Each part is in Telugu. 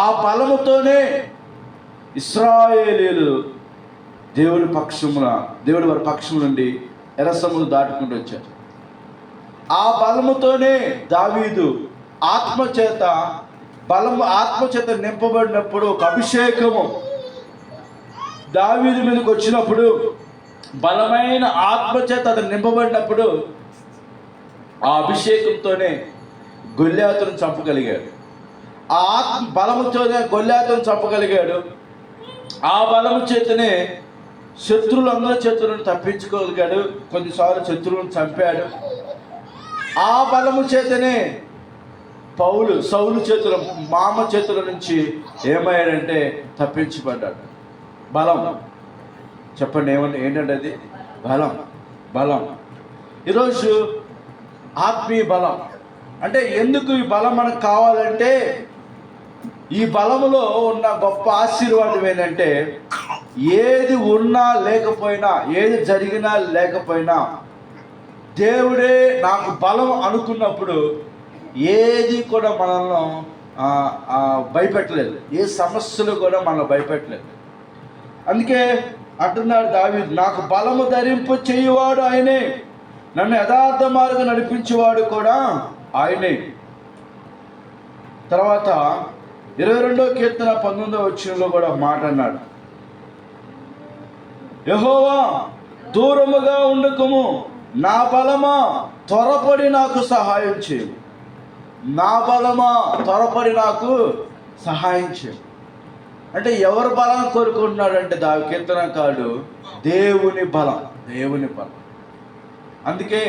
ఆ బలముతోనే ఇశ్రాయేలీయులు దేవుడి వారి పక్షము నుండి ఎర్ర సముద్రం దాటుకుంటూ వచ్చారు. ఆ బలముతోనే దావీదు ఆత్మచేత నింపబడినప్పుడు ఒక అభిషేకము దావీదు మీదకి వచ్చినప్పుడు, బలమైన ఆత్మచేత అతను నింపబడినప్పుడు ఆ అభిషేకంతోనే గొల్యాతును చంపగలిగాడు. ఆ బలముతోనే గొల్యాతును చంపగలిగాడు. ఆ బలము చేతనే శత్రువులందరి చేతులను తప్పించుకోగలిగాడు. కొన్నిసార్లు శత్రువులను చంపాడు. ఆ బలము చేతనే సౌలు చేతుల మామ చేతుల నుంచి ఏమయ్యాడంటే తప్పించబడ్డాడు. బలం చెప్పండి, ఏంటంటే అది బలం. ఈరోజు ఆత్మీయ బలం అంటే ఎందుకు ఈ బలం మనకు కావాలంటే, ఈ బలములో ఉన్న గొప్ప ఆశీర్వాదం ఏంటంటే, ఏది ఉన్నా లేకపోయినా, ఏది జరిగినా లేకపోయినా, దేవుడే నాకు బలం అనుకున్నప్పుడు ఏది కూడా మనల్ని భయపెట్టలేదు. ఏ సమస్యలు కూడా మనల్ని భయపెట్టలేదు. అందుకే అంటున్నాడు దావీదు, నాకు బలము ధరింపు చేయువాడు ఆయనే, నన్ను యథార్థ మార్గం నడిపించేవాడు కూడా ఆయనే. తర్వాత 22వ కీర్తన 19వ వచనంలో కూడా మాట అన్నాడు, యెహోవా దూరముగా ఉండకుము, నా బలమా త్వరపడి నాకు సహాయం చేయి. నా బలమా త్వరపడి నాకు సహాయం చేయి అంటే ఎవరు బలం కోరుకుంటున్నాడంటే కీర్తనకారుడు దేవుని బలం. అందుకే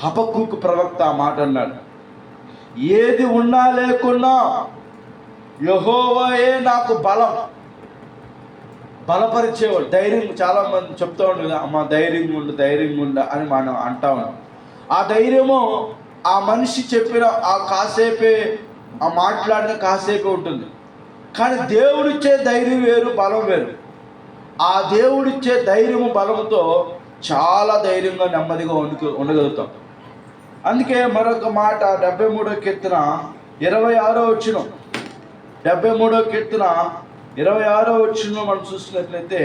హబక్కూకు ప్రవక్త ఆ మాట అన్నాడు, ఏది ఉన్నా లేకున్నా యెహోవాయే నాకు బలపరిచేవాడు. ధైర్యం, చాలా మంది చెప్తూ ఉండు కదా, అమ్మ ధైర్యంగా ఉండు అని మనం అంటా ఉన్నాం. ఆ ధైర్యము ఆ మనిషి చెప్పిన ఆ కాసేపే, ఆ మాట్లాడిన కాసేపే ఉంటుంది. కానీ దేవుడిచ్చే ధైర్యం వేరు, బలం వేరు. ఆ దేవుడిచ్చే ధైర్యము బలముతో చాలా ధైర్యంగా నెమ్మదిగా ఉండగలుగుతాం. అందుకే మరొక మాట 73వ కీర్తన 26వ వచనం, 73వ కీర్తన 26వ వచనంలో మనం చూసినట్లయితే,